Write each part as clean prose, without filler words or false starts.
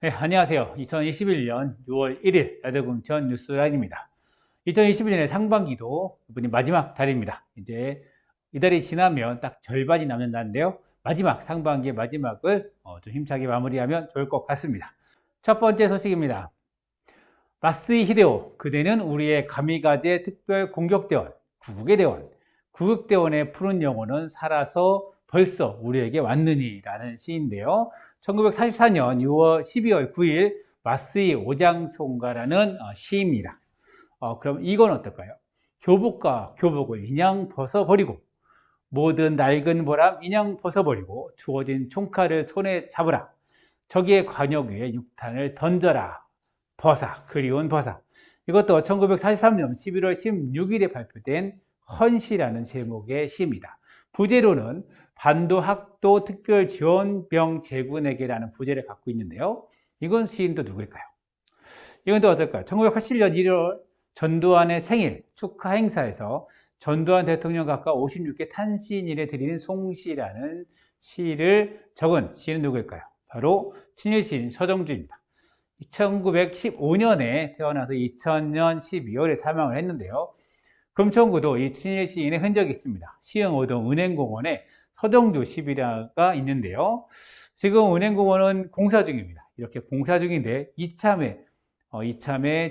네, 안녕하세요. 2021년 6월 1일 야대금천 뉴스라인입니다. 2021년의 상반기도 이번이 마지막 달입니다. 이제 이달이 지나면 딱 절반이 남는다는데요. 마지막 상반기의 마지막을 좀 힘차게 마무리하면 좋을 것 같습니다. 첫 번째 소식입니다. 마쓰이 히데오, 그대는 우리의 가미가제 특별 공격대원, 구국의 대원, 구국대원의 푸른 영혼은 살아서 벌써 우리에게 왔느니 라는 시인데요. 1944년 12월 9일 마쓰이 오장송가라는 시입니다. 그럼 이건 어떨까요? 교복과 교복을 인양 벗어버리고 모든 낡은 보람 인양 벗어버리고 주어진 총칼을 손에 잡으라. 적의 관역 위에 육탄을 던져라. 버사, 그리운 버사. 이것도 1943년 11월 16일에 발표된 헌시라는 제목의 시입니다. 부제로는 반도 학도 특별 지원병 제군에게라는 부제를 갖고 있는데요. 이건 시인도 누구일까요? 이건 또 어떨까요? 1987년 1월 전두환의 생일 축하 행사에서 전두환 대통령 각각 56개 탄신일에 드리는 송시라는 시를 적은 시인은 누구일까요? 바로 친일 시인 서정주입니다. 1915년에 태어나서 2000년 12월에 사망을 했는데요. 금천구도 이 친일 시인의 흔적이 있습니다. 시흥5동 은행공원에 서정주 시비라가 있는데요. 지금 은행공원은 공사 중입니다. 이렇게 공사 중인데 이참에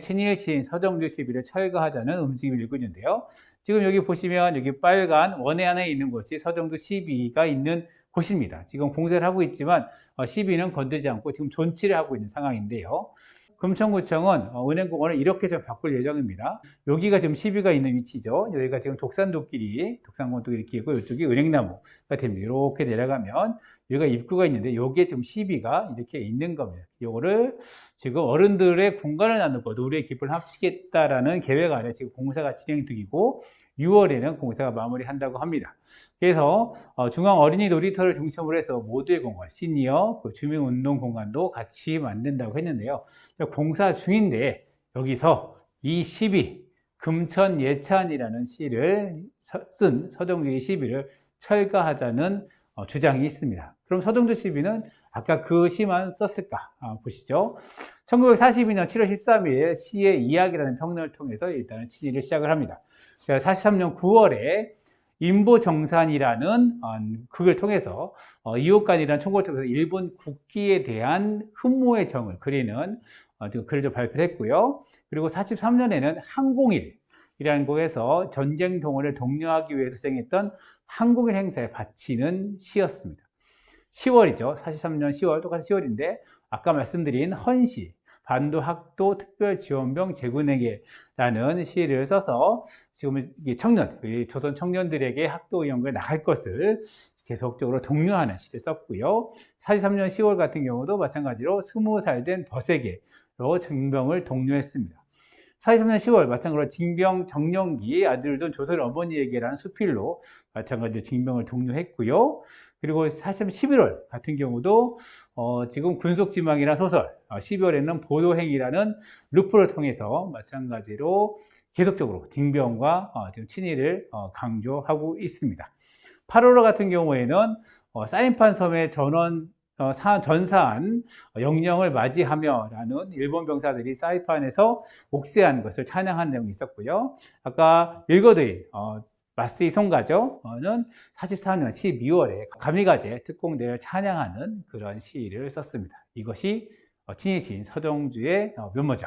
친일 시인 서정주 시비를 철거하자는 움직임을 일고 있는데요. 지금 여기 보시면 여기 빨간 원에 안에 있는 곳이 서정주 시비가 있는 곳입니다. 지금 공사를 하고 있지만 시비는 건들지 않고 지금 존치를 하고 있는 상황인데요. 금천구청은 은행공원을 이렇게 좀 바꿀 예정입니다. 여기가 지금 시비가 있는 위치죠. 여기가 지금 독산곤도 이렇게 있고 이쪽이 은행나무가 됩니다. 이렇게 내려가면 여기가 입구가 있는데 여기에 지금 시비가 이렇게 있는 겁니다. 이거를 지금 어른들의 공간을 나누고 노래 기법을 합치겠다라는 계획 아래 지금 공사가 진행 중이고 6월에는 공사가 마무리한다고 합니다. 그래서 중앙 어린이 놀이터를 중심으로 해서 모두의 공간, 시니어, 주민운동 공간도 같이 만든다고 했는데요. 공사 중인데 여기서 이 시비, 금천예찬이라는 시를 쓴 서정주의 시비를 철거하자는 주장이 있습니다. 그럼 서정주 시비는 아까 그 시만 썼을까? 보시죠. 1942년 7월 13일 시의 이야기라는 평론을 통해서 일단은 친일을 시작을 합니다. 43년 9월에 인보정산이라는 극을 통해서 이웃간이라는 총국을 통해서 일본 국기에 대한 흠모의 정을 그리는 글을 좀 발표를 했고요. 그리고 43년에는 항공일이라는 곳에서 전쟁 동원을 독려하기 위해서 수행했던 항공일 행사에 바치는 시였습니다. 10월이죠. 43년 10월, 똑같이 10월인데 아까 말씀드린 헌시, 반도 학도 특별 지원병 제군에게라는 시를 써서 지금 조선 청년들에게 학도 연구에 나갈 것을 계속적으로 독려하는 시를 썼고요. 43년 10월 같은 경우도 마찬가지로 20살 된 벗에게로 징병을 독려했습니다. 43년 10월 마찬가지로 징병 정령기 아들도 조선 어머니에게라는 수필로 마찬가지로 징병을 독려했고요. 그리고 43년 11월 같은 경우도 지금 군속지망이라는 소설, 12월에는 보도행이라는 루프를 통해서 마찬가지로 계속적으로 징병과 지금 친일을 강조하고 있습니다. 8월 같은 경우에는 사인판 섬의 전사한 영령을 맞이하며라는 일본 병사들이 사이판에서 옥세한 것을 찬양한 내용이 있었고요. 아까 읽어드린 마쓰이 송가죠.는 44년 12월에 가미가제 특공대를 찬양하는 그런 시를 썼습니다. 이것이 친일 시인 서정주의 면모죠.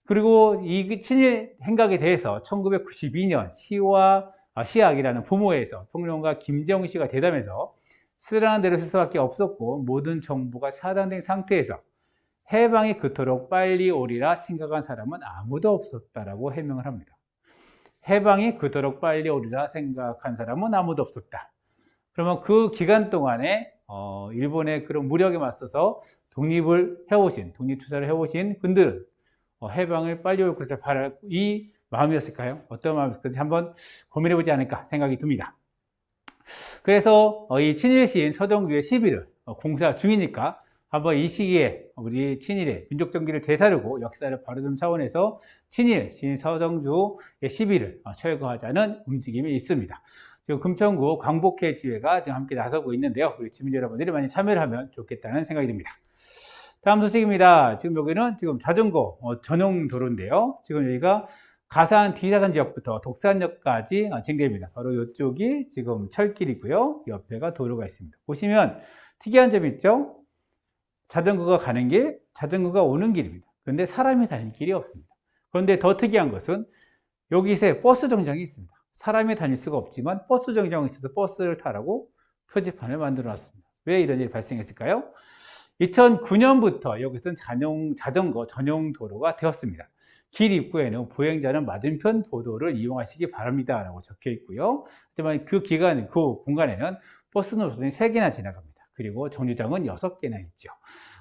그리고 이 친일 행각에 대해서 1992년 시학이라는 부모에서 평론가 김재홍 씨가 대담해서 쓰라는 대로 쓸 수밖에 없었고 모든 정보가 차단된 상태에서 해방이 그토록 빨리 오리라 생각한 사람은 아무도 없었다라고 해명을 합니다. 해방이 그토록 빨리 오리라 생각한 사람은 아무도 없었다. 그러면 그 기간 동안에 일본의 그런 무력에 맞서서 독립투사를 해오신 분들은 해방을 빨리 올 것을 바랄 이 마음이었을까요? 어떤 마음이었을지 한번 고민해보지 않을까 생각이 듭니다. 그래서 이 친일 시인 서정주의 시비를 공사 중이니까 한번 이 시기에 우리 친일의 민족정기를 되살리고 역사를 바로잡는 차원에서 친일 시인 서정주의 시비를 철거하자는 움직임이 있습니다. 지금 금천구 광복회 지회가 지금 함께 나서고 있는데요. 우리 주민 여러분들이 많이 참여를 하면 좋겠다는 생각이 듭니다. 다음 소식입니다. 지금 여기는 지금 자전거 전용 도로인데요. 지금 여기가 가산 D사선 지역부터 독산역까지 진행됩니다. 바로 이쪽이 지금 철길이고요. 옆에가 도로가 있습니다. 보시면 특이한 점이 있죠? 자전거가 가는 길, 자전거가 오는 길입니다. 그런데 사람이 다니는 길이 없습니다. 그런데 더 특이한 것은 여기서 버스 정장이 있습니다. 사람이 다닐 수가 없지만 버스 정장이 있어서 버스를 타라고 표지판을 만들어 놨습니다. 왜 이런 일이 발생했을까요? 2009년부터 여기서는 자전거 전용 도로가 되었습니다. 길 입구에는 보행자는 맞은편 보도를 이용하시기 바랍니다 라고 적혀 있고요. 하지만 그 공간에는 버스 노선이 3개나 지나갑니다. 그리고 정류장은 6개나 있죠.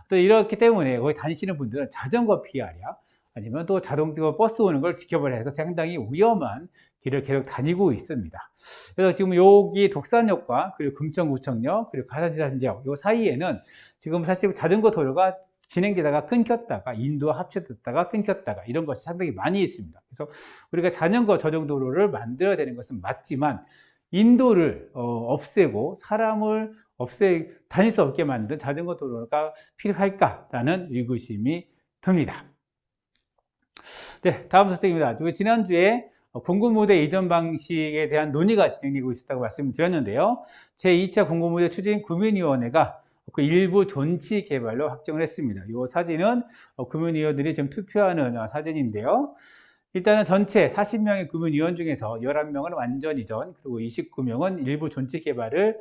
또 이렇기 때문에 거기 다니시는 분들은 자전거 피하랴 아니면 또 자동차 버스 오는 걸 지켜보려 해서 상당히 위험한 길을 계속 다니고 있습니다. 그래서 지금 여기 독산역과 그리고 금천구청역 그리고 가산지사선지역 이 사이에는 지금 사실 자전거 도로가 진행되다가 끊겼다가 인도와 합쳐졌다가 끊겼다가 이런 것이 상당히 많이 있습니다. 그래서 우리가 자전거 전용 도로를 만들어야 되는 것은 맞지만 인도를 없애고 사람을 다닐 수 없게 만든 자전거 도로가 필요할까라는 의구심이 듭니다. 네, 다음 소식입니다. 지난주에 공급모델 이전 방식에 대한 논의가 진행되고 있었다고 말씀드렸는데요. 제2차 공급모델 추진 구민위원회가 그 일부 존치 개발로 확정을 했습니다. 이 사진은 구민위원들이 좀 투표하는 사진인데요. 일단은 전체 40명의 구민위원 중에서 11명은 완전 이전, 그리고 29명은 일부 존치 개발을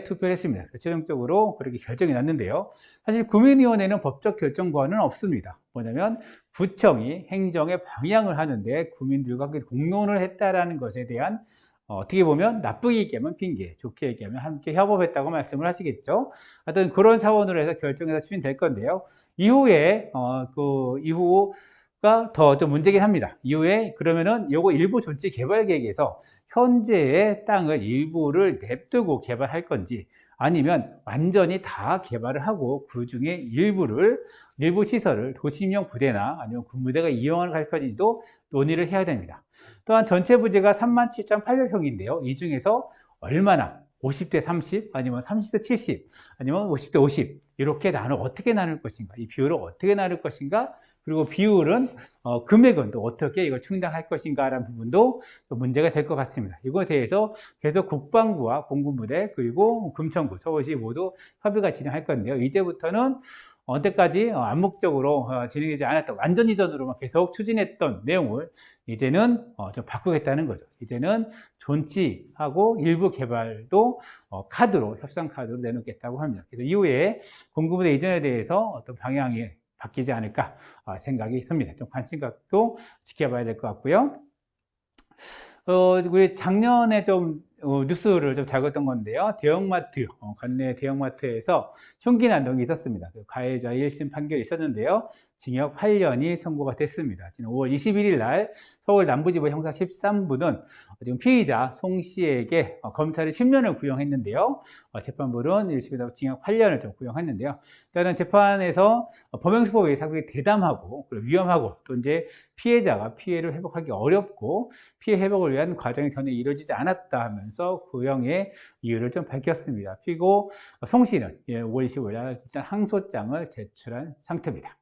투표를 했습니다. 최종적으로 그렇게 결정이 났는데요. 사실 구민위원회는 법적 결정 권한은 없습니다. 뭐냐면 구청이 행정의 방향을 하는데 구민들과 공론을 했다라는 것에 대한 어떻게 보면 나쁘게 얘기하면 핑계, 좋게 얘기하면 함께 협업했다고 말씀을 하시겠죠. 하여튼 그런 차원으로 해서 결정해서 추진될 건데요. 이후에 이후가 더 좀 문제긴 합니다. 이후에 그러면은 요거 일부 존치 개발 계획에서 현재의 땅을 일부를 냅두고 개발할 건지 아니면 완전히 다 개발을 하고 그 중에 일부 시설을 도심형 부대나 아니면 군부대가 이용할 건지도 논의를 해야 됩니다. 또한 전체 부지가 37,800평인데요. 이 중에서 얼마나 50대 30 아니면 30대 70 아니면 50대 50 이렇게 어떻게 나눌 것인가, 이 비율을 어떻게 나눌 것인가, 그리고 비율은 금액은 또 어떻게 이걸 충당할 것인가라는 부분도 문제가 될 것 같습니다. 이거에 대해서 계속 국방부와 공군부대 그리고 금천구, 서울시 모두 협의가 진행할 건데요. 이제부터는 언제까지 암묵적으로 진행되지 않았던 완전 이전으로만 계속 추진했던 내용을 이제는 좀 바꾸겠다는 거죠. 이제는 존치하고 일부 개발도 협상 카드로 내놓겠다고 합니다. 그래서 이후에 공군부대 이전에 대해서 어떤 방향이 바뀌지 않을까 생각이 듭니다. 좀 관심 갖고 지켜봐야 될 것 같고요. 우리 작년에 좀 뉴스를 좀 다뤘던 건데요. 대형마트, 관내 대형마트에서 흉기 난동이 있었습니다. 가해자 1심 판결이 있었는데요. 징역 8년이 선고가 됐습니다. 지난 5월 21일 날 서울 남부지법 형사 13부는 지금 피의자 송 씨에게 검찰이 10년을 구형했는데요. 재판부는 1심에서 징역 8년을 좀 구형했는데요. 일단은 재판에서 범행수법이 상당히 대담하고 위험하고 또 이제 피해자가 피해를 회복하기 어렵고 피해 회복을 위한 과정이 전혀 이루어지지 않았다 하면서 구형의 이유를 좀 밝혔습니다. 그리고 송 씨는 5월 25일 날 일단 항소장을 제출한 상태입니다.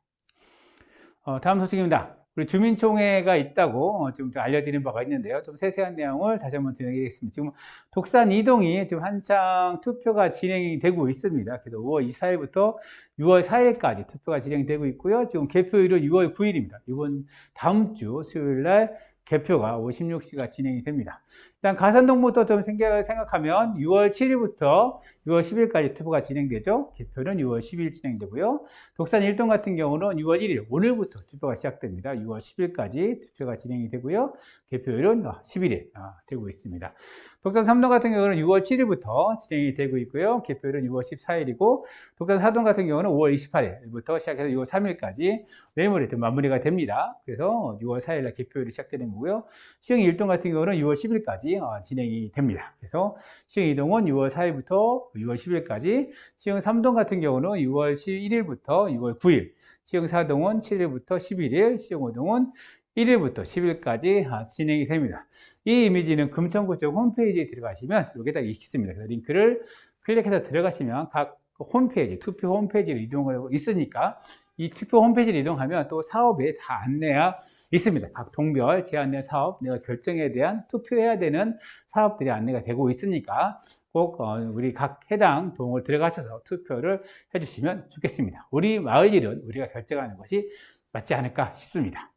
다음 소식입니다. 우리 주민총회가 있다고 지금 좀 알려드리는 바가 있는데요. 좀 세세한 내용을 다시 한번 드리겠습니다. 지금 독산 이동이 지금 한창 투표가 진행이 되고 있습니다. 그래서 5월 24일부터 6월 4일까지 투표가 진행되고 있고요. 지금 개표일은 6월 9일입니다. 이번 다음 주 수요일 날 개표가 56시가 진행이 됩니다. 일단 가산동부터 좀 생각하면 6월 7일부터 6월 10일까지 투표가 진행되죠. 개표는 6월 10일 진행되고요. 독산 1동 같은 경우는 6월 1일, 오늘부터 투표가 시작됩니다. 6월 10일까지 투표가 진행이 되고요. 개표일은 11일 되고 있습니다. 독산 3동 같은 경우는 6월 7일부터 진행이 되고 있고요. 개표일은 6월 14일이고, 독산 4동 같은 경우는 5월 28일부터 시작해서 6월 3일까지 내일모레 좀 마무리가 됩니다. 그래서 6월 4일날 개표일이 시작되는 거고요. 시흥 1동 같은 경우는 6월 10일까지 진행이 됩니다. 그래서 시흥 2동은 6월 4일부터 6월 10일까지, 시흥 3동 같은 경우는 6월 11일부터 6월 9일, 시흥 4동은 7일부터 11일, 시흥 5동은 1일부터 10일까지 진행이 됩니다. 이 이미지는 금천구청 홈페이지에 들어가시면 여기다 있습니다. 그 링크를 클릭해서 들어가시면 각 홈페이지, 투표 홈페이지를 이동하고 있으니까 이 투표 홈페이지를 이동하면 또 사업에 다 안내가 있습니다. 각 동별 제안된 사업, 내가 결정에 대한 투표해야 되는 사업들이 안내가 되고 있으니까 꼭 우리 각 해당 동을 들어가셔서 투표를 해주시면 좋겠습니다. 우리 마을 일은 우리가 결정하는 것이 맞지 않을까 싶습니다.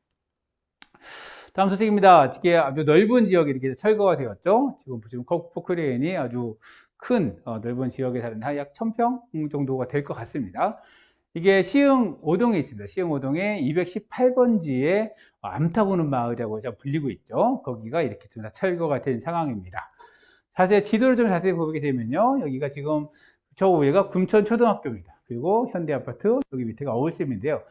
다음 소식입니다. 이게 아주 넓은 지역이 이렇게 철거가 되었죠. 지금 포크레인이 아주 큰 넓은 지역에 사는 약 1000평 정도가 될 것 같습니다. 이게 시흥 5동에 있습니다. 시흥 5동에 218번지의 암탉우는 마을이라고 불리고 있죠. 거기가 이렇게 좀 다 철거가 된 상황입니다. 자세히 지도를 좀 자세히 보게 되면요. 여기가 지금 저 위에가 금천초등학교입니다. 그리고 현대아파트, 여기 밑에가 어울샘인데요.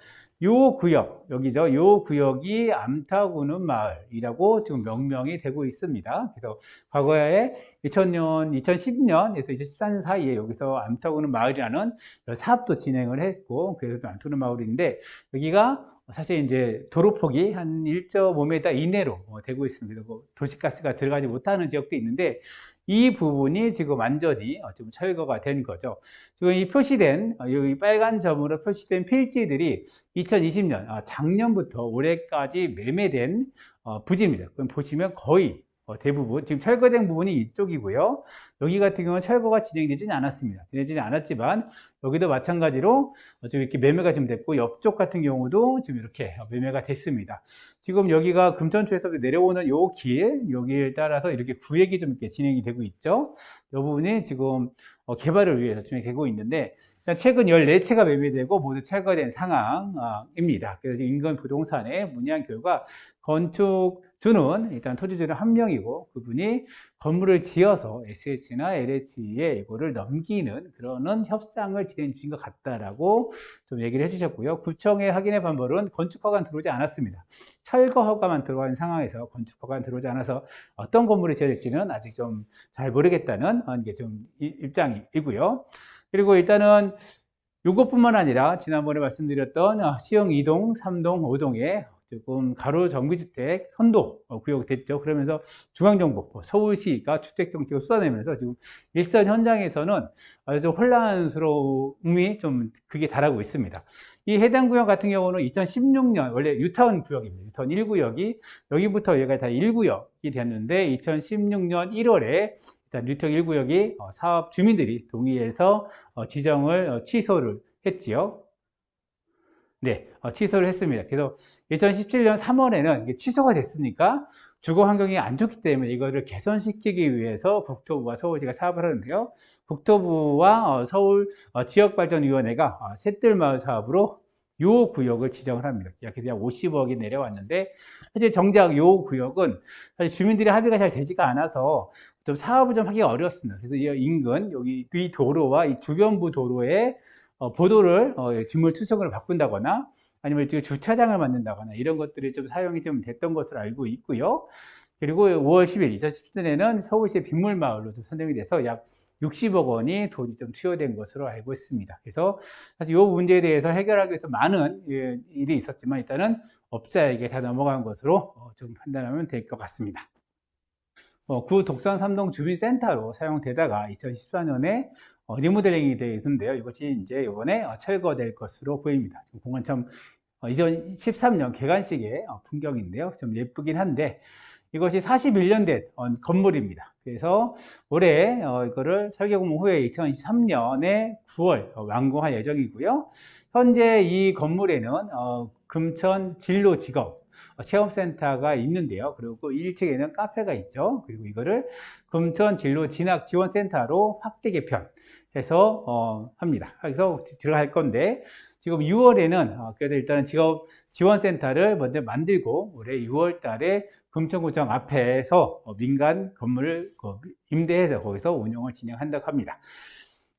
요 구역, 여기죠. 요 구역이 암탉우는 마을이라고 지금 명명이 되고 있습니다. 그래서 과거에 2010년에서 2014년 사이에 여기서 암탉우는 마을이라는 사업도 진행을 했고, 그래서 암탉우는 마을인데, 여기가 사실 이제 도로폭이 한 1.5m 이내로 되고 있습니다. 그리고 도시가스가 들어가지 못하는 지역도 있는데, 이 부분이 지금 완전히 좀 철거가 된 거죠. 지금 이 표시된, 여기 빨간 점으로 표시된 필지들이 2020년, 작년부터 올해까지 매매된 부지입니다. 그럼 보시면 거의 대부분, 지금 철거된 부분이 이쪽이고요. 여기 같은 경우는 철거가 진행되지는 않았습니다. 진행되지 않았지만, 여기도 마찬가지로 좀 이렇게 매매가 좀 됐고, 옆쪽 같은 경우도 지금 이렇게 매매가 됐습니다. 지금 여기가 금천초에서 내려오는 요 길, 여기를 따라서 이렇게 구획이 좀 이렇게 진행이 되고 있죠. 이 부분이 지금 개발을 위해서 진행되고 있는데, 최근 14채가 매매되고 모두 철거된 상황입니다. 그래서 인근 부동산에 문의한 결과 건축주는 일단 토지주는 한 명이고 그분이 건물을 지어서 SH나 LH에 이거를 넘기는 그런 협상을 진행 중인 것 같다라고 좀 얘기를 해주셨고요. 구청의 확인의 반발은 건축허가는 들어오지 않았습니다. 철거 허가만 들어간 상황에서 건축 허가는 들어오지 않아서 어떤 건물이 지어질지는 아직 좀 잘 모르겠다는 게 좀 입장이고요. 그리고 일단은 이것뿐만 아니라 지난번에 말씀드렸던 시흥 2동, 3동, 5동에 조금 가로 정비주택 선도 구역 됐죠. 그러면서 중앙정보, 서울시가 주택정책을 쏟아내면서 지금 일선 현장에서는 아주 혼란스러움이 좀 극에 달하고 있습니다. 이 해당 구역 같은 경우는 2016년 원래 유타운 구역입니다. 유타운 1구역이 여기부터 여기가 다 1구역이 되었는데 2016년 1월에 일단 뉴턴 1구역이 사업 주민들이 동의해서 지정을 취소를 했지요. 네, 취소를 했습니다. 그래서 2017년 3월에는 취소가 됐으니까 주거 환경이 안 좋기 때문에 이거를 개선시키기 위해서 국토부와 서울시가 사업을 하는데요. 국토부와 서울 지역발전위원회가 샛들마을 사업으로 요 구역을 지정을 합니다. 그래서 약 50억이 내려왔는데 사실 정작 요 구역은 사실 주민들이 합의가 잘 되지가 않아서 좀 사업을 좀 하기가 어렵습니다. 그래서 이 인근 여기 이 도로와 이 주변부 도로에 보도를 뒷물 투석으로 바꾼다거나 아니면 주차장을 만든다거나 이런 것들이 좀 사용이 좀 됐던 것으로 알고 있고요. 그리고 5월 10일 2010년에는 서울시의 빗물마을로 좀 선정이 돼서 약 60억 원이 돈이 좀 투여된 것으로 알고 있습니다. 그래서 사실 이 문제에 대해서 해결하기 위해서 많은 일이 있었지만 일단은 업자에게 다 넘어간 것으로 좀 판단하면 될 것 같습니다. 구 독산 3동 주민센터로 사용되다가 2014년에 리모델링이 되어 있는데요. 이것이 이제 이번에 철거될 것으로 보입니다. 공간 참 2013년 개관식의 풍경인데요. 좀 예쁘긴 한데 이것이 41년 된 건물입니다. 그래서 올해 이거를 설계 공모 후에 2023년에 9월 완공할 예정이고요. 현재 이 건물에는 금천 진로 직업 체험센터가 있는데요. 그리고 1층에는 카페가 있죠. 그리고 이거를 금천 진로 진학 지원센터로 확대 개편해서 합니다. 그래서 들어갈 건데 지금 6월에는 그래도 일단은 직업 지원센터를 먼저 만들고 올해 6월 달에 금천구청 앞에서 민간 건물을 임대해서 거기서 운영을 진행한다고 합니다.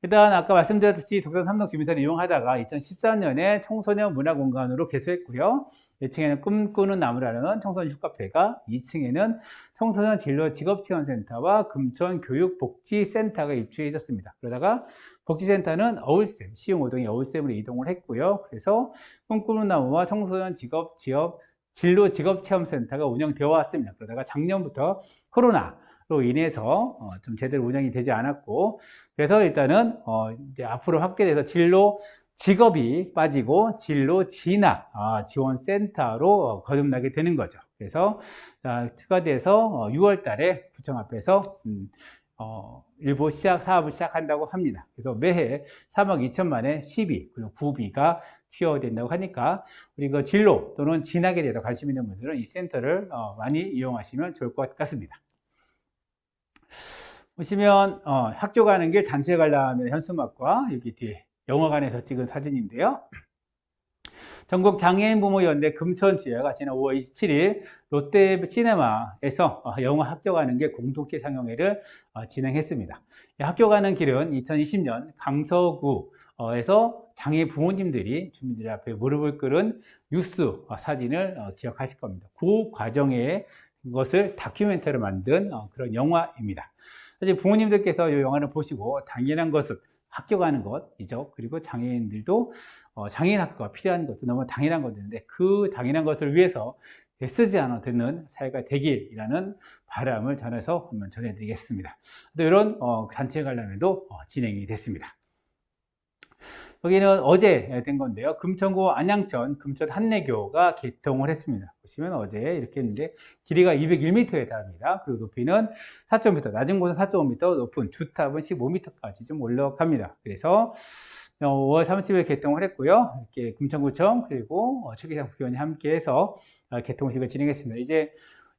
일단 아까 말씀드렸듯이 독산 3동 주민센터 이용하다가 2014년에 청소년 문화공간으로 개소했고요. 1층에는 꿈꾸는 나무라는 청소년 슈카페가, 2층에는 청소년 진로 직업체험센터와 금천 교육복지센터가 입주해 있었습니다. 그러다가 복지센터는 어울샘, 시흥 5동이 어울샘으로 이동을 했고요. 그래서 꿈꾸는 나무와 청소년 진로 직업체험센터가 운영되어 왔습니다. 그러다가 작년부터 코로나 인해서 좀 제대로 운영이 되지 않았고, 그래서 일단은 이제 앞으로 확대돼서 진로 직업이 빠지고 진로 진학 지원센터로 거듭나게 되는 거죠. 그래서 추가돼서 6월 달에 구청 앞에서 일부 사업을 시작한다고 합니다. 그래서 매해 3억 2천만의 시비 그리고 구비가 투여된다고 하니까 우리 그 진로 또는 진학에 대해서 관심 있는 분들은 이 센터를 많이 이용하시면 좋을 것 같습니다. 보시면 학교 가는 길 단체 관람 현수막과 여기 뒤에 영화관에서 찍은 사진인데요. 전국 장애인 부모 연대 금천지회가 지난 5월 27일 롯데시네마에서 영화 학교 가는 길 공동체 상영회를 진행했습니다. 학교 가는 길은 2020년 강서구에서 장애 부모님들이 주민들 앞에 무릎을 꿇은 뉴스 사진을 기억하실 겁니다. 그 과정에 것을 다큐멘터리로 만든 그런 영화입니다. 사실 부모님들께서 이 영화를 보시고 당연한 것은 학교 가는 것이죠. 그리고 장애인들도 장애인 학교가 필요한 것은 너무 당연한 것인데 그 당연한 것을 위해서 애쓰지 않아도 되는 사회가 되길이라는 바람을 전해서 한번 전해드리겠습니다. 또 이런 단체 관람회도 진행이 됐습니다. 여기는 어제 된 건데요. 금천구 안양천 금천 한내교가 개통을 했습니다. 보시면 어제 이렇게 했는데 길이가 201m에 달합니다. 그리고 높이는 4.5m, 낮은 곳은 4.5m, 높은 주탑은 15m까지 좀 올라갑니다. 그래서 5월 30일 개통을 했고요. 이렇게 금천구청 그리고 최기상 부의원이 함께해서 개통식을 진행했습니다. 이제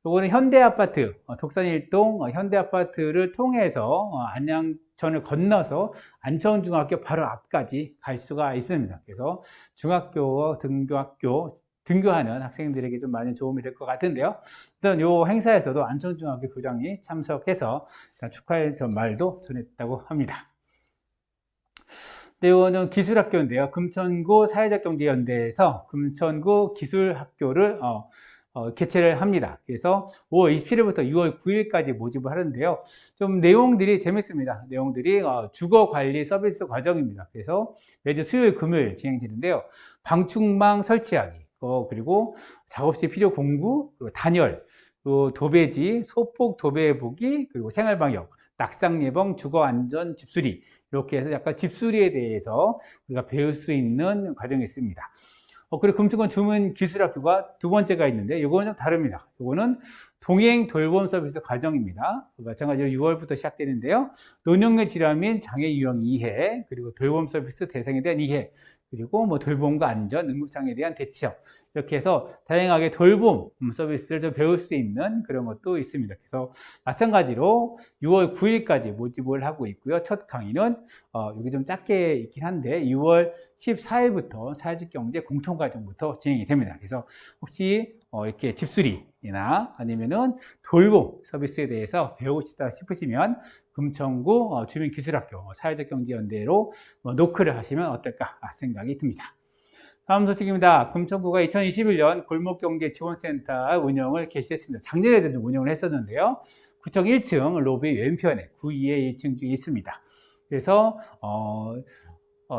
요거는 현대아파트, 독산일동 현대아파트를 통해서 안양천을 건너서 안천중학교 바로 앞까지 갈 수가 있습니다. 그래서 중학교, 등교하는 학생들에게 좀 많이 도움이 될 것 같은데요. 일단 요 행사에서도 안천중학교 교장이 참석해서 축하의 말도 전했다고 합니다. 이거는 기술학교인데요. 금천구 사회적경제연대에서 금천구 기술학교를 개최를 합니다. 그래서 5월 27일부터 6월 9일까지 모집을 하는데요. 좀 내용들이 재밌습니다. 내용들이 주거관리 서비스 과정입니다. 그래서 매주 수요일, 금요일 진행되는데요. 방충망 설치하기, 그리고 작업실 필요 공구, 그리고 단열, 그리고 도배지, 소폭 도배 보기, 그리고 생활방역, 낙상 예방, 주거 안전, 집수리 이렇게 해서 약간 집수리에 대해서 우리가 배울 수 있는 과정이 있습니다. 그리고 금천구 주문기술학교가 두 번째가 있는데 이거는 좀 다릅니다. 이거는 동행 돌봄 서비스 과정입니다. 마찬가지로 6월부터 시작되는데요. 노령의 질환 및 장애 유형 이해, 그리고 돌봄 서비스 대상에 대한 이해, 그리고 돌봄과 안전, 응급상에 대한 대처 이렇게 해서 다양하게 돌봄 서비스를 좀 배울 수 있는 그런 것도 있습니다. 그래서 마찬가지로 6월 9일까지 모집을 하고 있고요. 첫 강의는 여기 좀 작게 있긴 한데 6월 14일부터 사회적 경제 공통과정부터 진행이 됩니다. 그래서 혹시 이렇게 집수리나 아니면은 돌봄 서비스에 대해서 배우고 싶다 싶으시면 금천구 주민기술학교 사회적경제연대로 노크를 하시면 어떨까 생각이 듭니다. 다음 소식입니다. 금천구가 2021년 골목경제지원센터 운영을 개시했습니다. 작년에도 좀 운영을 했었는데요. 구청 1층 로비 왼편에 9-2의 1층 중에 있습니다. 그래서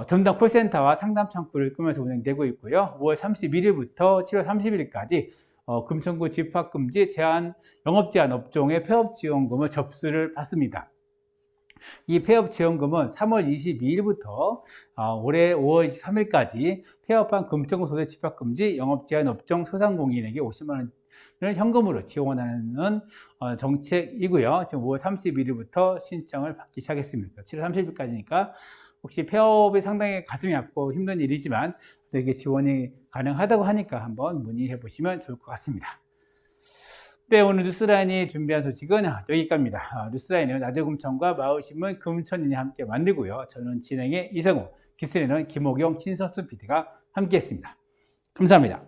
전담 콜센터와 상담 창구를 꾸며서 운영되고 있고요. 5월 31일부터 7월 30일까지 금천구 집합금지 영업 제한 업종의 폐업 지원금을 접수를 받습니다. 이 폐업 지원금은 3월 22일부터 올해 5월 23일까지 폐업한 금천구 소재 집합금지 영업 제한 업종 소상공인에게 50만 원을 현금으로 지원하는 정책이고요. 지금 5월 31일부터 신청을 받기 시작했습니다. 7월 30일까지니까 혹시 폐업이 상당히 가슴이 아프고 힘든 일이지만 이게 지원이 가능하다고 하니까 한번 문의해 보시면 좋을 것 같습니다. 네, 오늘 뉴스라인이 준비한 소식은 여기까지입니다. 뉴스라인은 라디오금천과 마을신문 금천인이 함께 만들고요. 저는 진행의 이성우, 기술에는 김옥용, 신선수 PD가 함께했습니다. 감사합니다.